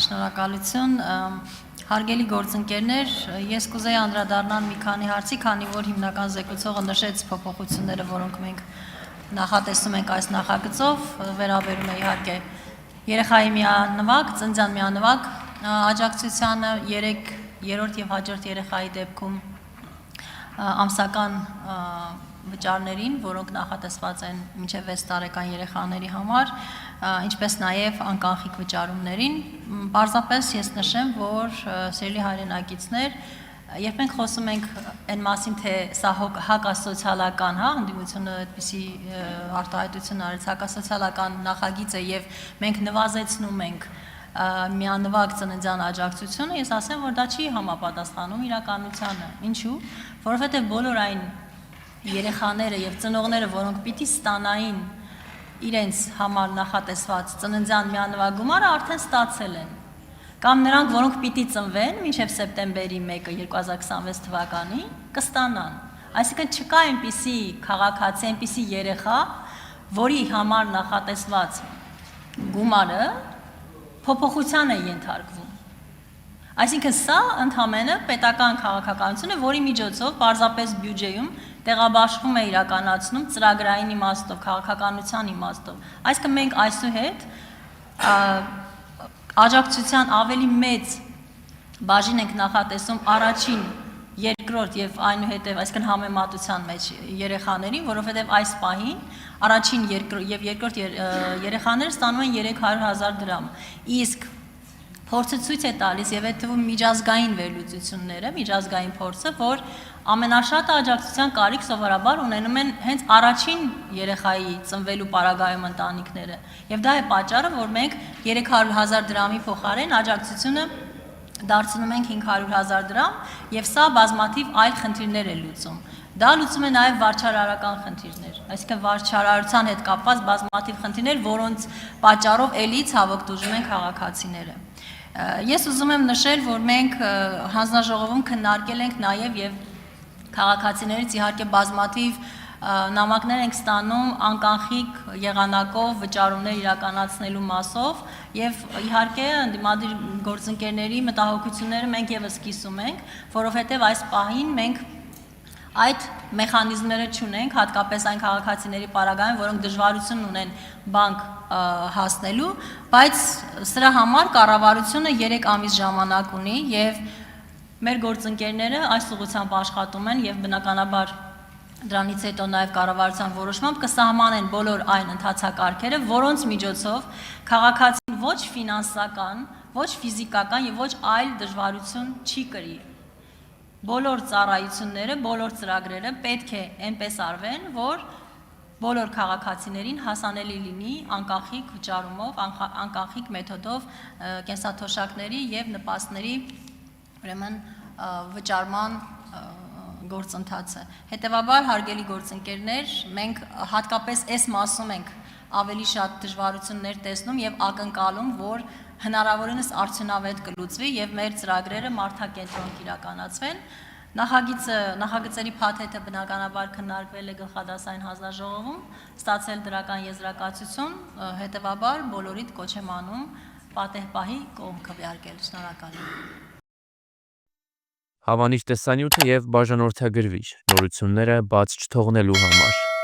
Շնորհակալություն։ Հարգելի գործընկերներ, ես կուզեի անդրադառնալ մի քանի հարցի, քանի որ հիմնական զեկուցողը նշեց փոփոխությունները, որոնք մենք նախատեսում ենք այս նախագծով, վերաբերում է իհարկե երեխայի միանվագ, ծննդյան միանվագ աջակցությանը, 3-րդ եւ հաջորդ երեխայի դեպքում ամսական վճարներին, որոնք նախատեսված են մինչև 6 տարեկան երեխաների համար, ինչպես նաև անկանխիկ վճարումներին։ Պարզապես ես նշեմ, որ սիրելի հայրենակիցներ, երբ մենք խոսում ենք այն մասին, թե սա հակասոցիալական, ընդդիմությունը այդպիսի արտահայտություն արեց, հակասոցիալական նախագիծ է եւ մենք նվազեցնում ենք միանվագ ծննդյան աջակցությունը, ես ասեմ, որ դա չի համապատասխանում իրականությանը։ Ինչու՞։ Որովհետեւ բոլոր այն երեխաները եւ ծնողները, որոնք պիտի ստանային իրենց համար նախատեսված ծննդյան միանվագ գումարը, արդեն ստացել են։ Կամ նրանք, որոնք պիտի ծնվեն մինչև սեպտեմբերի 1-ը 2026 թվականի, կստանան։ Այսինքն չկա այնպիսի քաղաքացի, այնպիսի երեխա, որի համար նախատեսված գումարը փոփոխության է ենթարկվում։ Այսինքն սա ընդհանրապես պետական քաղաքականություն է, որի միջոցով պարզապես բյուջեում տեղաբաշխում է իրականացնում ծրագրային իմաստով, քաղաքականության իմաստով։ Այսինքն մենք այսուհետ աջակցության ավելի մեծ բաժին ենք նախատեսում առաջին, երկրորդ եւ այնուհետեւ այսինքն համեմատության մեջ երեխաներին, որովհետեւ այս պահին առաջին եւ երկրորդ երեխաները ստանում են 300,000 դրամ։ Իսկ փորձը ցույց է տալիս եւ այդ թվում միջազգային վերլուծությունները, միջազգային փորձը, որ ամենաշատը աջակցության կարիք սովորաբար ունենում են հենց առաջին երեխայի ծնվելու պարագայում ընտանիքները։ Եվ դա է պատճառը, որ մենք 300,000 դրամի փոխարեն աջակցությունը դարձնում ենք 500,000 դրամ, եւ սա բազմաթիվ այլ խնդիրներ է լուծում։ Դա լուծում է նաեւ վարչարարական խնդիրներ, այսինքն վարչարարության հետ կապված բազմաթիվ խնդիրներ, որոնց պատճառով էլի ցավոք դժում են քաղաքացիները։ Ես ուզում եմ նշել, որ մենք հանձնաժողովում քննարկել ենք նաեւ եւ քաղաքացիներից իհարկե բազմաթիվ նամակներ ենք ստանում անկանխիկ եղանակով վճարումներ իրականացնելու մասով եւ իհարկե ընդդիմադիր գործընկերների մտահոգությունները մենք եւս կիսում ենք, որովհետեւ այս պահին մենք այդ մեխանիզմները չունենք, հատկապես այն քաղաքացիների պարագայում, որոնք դժվարություն ունեն բանկ հասնելու, բայց սրա համար կառավարությունը 3 ամիս ժամանակ ունի եւ մեր գործընկերները այս ուղղությամբ աշխատում են եւ բնականաբար դրանից հետո նաեւ կառավարության որոշմամբ կսահմանեն բոլոր այն ընթացակարգերը, որոնց միջոցով քաղաքացին ոչ ֆինանսական, ոչ ֆիզիկական եւ ոչ այլ դժվարություն չի կրի։ Բոլոր ծառայությունները, բոլոր ծրագրերը պետք է այնպես արվեն, որ բոլոր քաղաքացիներին հասանելի լինի անկանխիկ վճարումով, անկանխիկ մեթոդով կենսաթոշակների եւ նպաստների ուրեմն վճարման գործընթացը։ Հետևաբար, հարգելի գործընկերներ, մենք հատկապես այս մասում ենք ավելի շատ դժվարություններ տեսնում եւ ակնկալում, որ հնարավորինս արդյունավետ կլուծվի եւ մեր ծրագրերը մարդակենտրոն կիրականացվեն։ Նախագծերի փաթեթը բնականաբար քննարկվել է գլխադասային հանձնաժողովում, ստացել դրական եզրակացություն, հետևաբար բոլորիդ կոչ եմ անում պատեհ պահի կողմ քվեարկել։ Շնորհակալ եմ։ Հավանիչ տեսանյութը եւ բաժանորդագրվիչ նորությունները բաց չթողնելու համար։